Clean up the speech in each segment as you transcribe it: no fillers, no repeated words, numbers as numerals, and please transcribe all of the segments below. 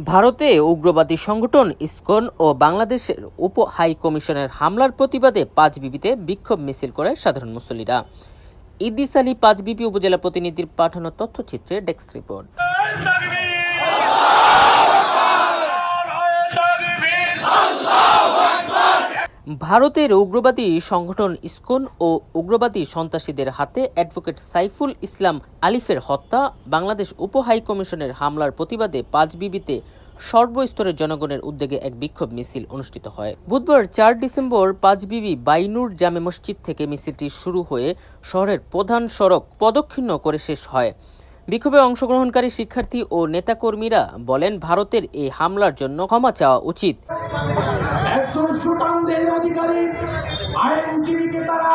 ভারতে উগ্রবাদী সংগঠন ইসকন ও বাংলাদেশের উপ হাই কমিশনের হামলার প্রতিবাদে পাঁচবিবিতে বিক্ষোভ মিছিল করে সাধারণ মুসল্লিরা। ইদ্রিস আলী পাঁচবিবি উপজেলা প্রতিনিধির পাঠানো তথ্যচিত্রে ডেস্ক রিপোর্ট। ভারতের উগ্রবাদী সংগঠন ইসকন ও উগ্রবাদী সন্ত্রাসীদের হাতে অ্যাডভোকেট সাইফুল ইসলাম আলিফের হত্যা, বাংলাদেশ উপ হাই কমিশনের হামলার প্রতিবাদে পাঁচবিবিতে সর্বস্তরের জনগণের উদ্যোগে এক বিক্ষোভ মিছিল অনুষ্ঠিত হয়। বুধবার ৪ ডিসেম্বর পাঁচবিবি বাইনুর জামে মসজিদ থেকে মিছিলটি শুরু হয়ে শহরের প্রধান সড়ক প্রদক্ষিণ করে শেষ হয়। বিক্ষোভে অংশগ্রহণকারী শিক্ষার্থী ও নেতাকর্মীরা বলেন, ভারতের এই হামলার জন্য ক্ষমা চাওয়া উচিত। অধিকারী আইনজীবীকে তারা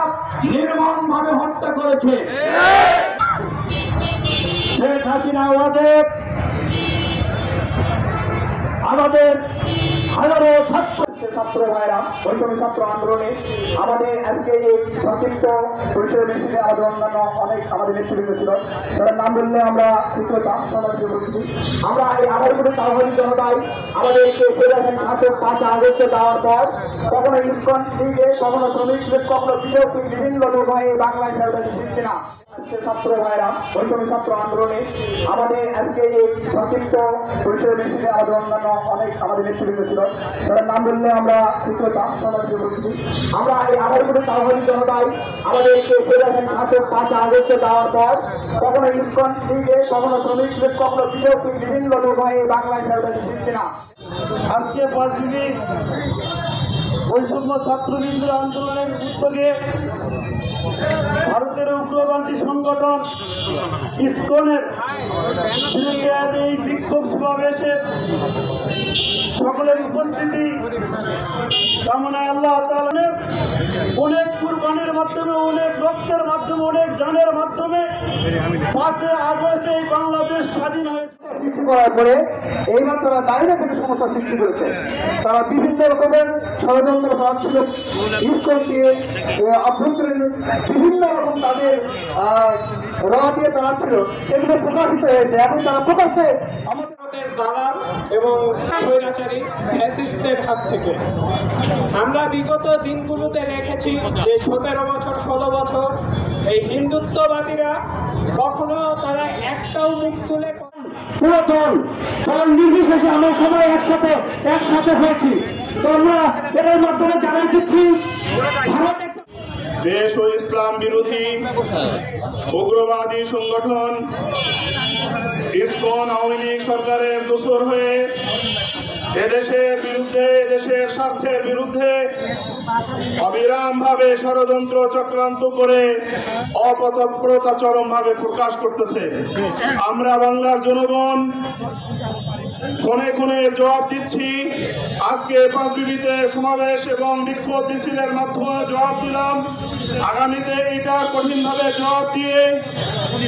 নির্মমভাবে হত্যা করেছে। শেখ হাসিনা আমাদের হাজারো ছাত্র ভাইরা বৈষম্য ছাত্র আন্দোলনে আমাদের আজকে এই সংক্ষিপ্ত পরিচয় মিছিলে আমাদের অন্যান্য অনেক আমাদের নেতৃবৃন্দ ছিল, তাদের নাম বললে আমরা বলছি। আমরা এই আগামী তাওয়ারি জনতায় আমাদেরকে হাতে ৫ আগস্টে দেওয়ার পর কখনো ইসকন লীগে, কখনো শ্রমিক লীগ, কখনো বিজেপি বিভিন্ন লোক হয় বাংলায় দিচ্ছে না। ছাত্র ভাইরা বৈষম্য ছাত্র আন্দোলনে আমাদের আজকে এই সংক্ষিপ্ত পরিচয় মিছিলে আমাদের অন্যান্য অনেক আমাদের নেতৃবৃন্দ ছিল, তাদের নাম বললে আমরা বলছি। আমরা এই আগামী তাওয়ারি জনতায় আমাদেরকে হাতে ৫ আগস্টে দেওয়ার পর কখনো ইসকন লীগে, কখনো শ্রমিক লীগ, কখনো বিজেপি বিভিন্ন লোক হয় বাংলায় দিচ্ছে না। আজকে পাঁচবিবি বৈষম্য ছাত্রবৃন্দ আন্দোলনের উদ্যোগে ভারতের উগ্রবাদী সংগঠন ইসকনের বিরুদ্ধে এই বিক্ষোভ সমাবেশে সকলের উপস্থিতি কামনায় আল্লাহ তাআলা অনেক কুরবানির মাধ্যমে, অনেক রক্তের মাধ্যমে, অনেক জানের মাধ্যমে ৫ আগস্ট এই বাংলাদেশ স্বাধীন হয়েছে। সৃষ্টি করার পরে এইবার তারা বাইরে থেকে সমস্যা সৃষ্টি করেছে। তারা বিভিন্ন রকমের ষড়যন্ত্র চালাচ্ছিল, ইসকন দিয়ে অভ্যন্তরীণ বিভিন্ন রকম তাদের দিয়ে চালাচ্ছিল, এগুলো প্রকাশিত হয়েছে। এখন তারা প্রকাশ্যে আমাদের দালাল এবং স্বৈরাচারী ফ্যাসিস্টদের হাত থেকে আমরা বিগত দিনগুলোতে দেখেছি যে ১৭ বছর ১৬ বছর এই হিন্দুত্ববাদীরা কখনো তারা একটাও মুখ তুলে পুরো দল নির্বিশেষে আমরা সবাই একসাথে হয়েছি। তো আমরা এর মাধ্যমে জানাই দিচ্ছি, দেশ ও ইসলাম বিরোধী উগ্রবাদী সংগঠন ইসকন আওয়ামী লীগ সরকারের দোসর হয়ে এদেশের বিরুদ্ধে, দেশের স্বার্থের বিরুদ্ধে অবিরামভাবে ষড়যন্ত্র চক্রান্ত করে অপতৎপরতা চরমভাবে প্রকাশ করতেছে। আমরা বাংলার জনগণ ক্ষণে ক্ষণে জবাব দিচ্ছি। আজকে পাঁচবিবিতে সমাবেশ এবং বিক্ষোভ মিছিলের মাধ্যমে জবাব দিলাম। আগামীতে এটার কঠিনভাবে জবাব দিয়ে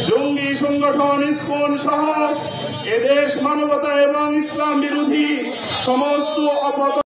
জঙ্গি সংগঠন ইসকন সহ এদেশ মানবতা এবং ইসলাম বিরোধী সমস্ত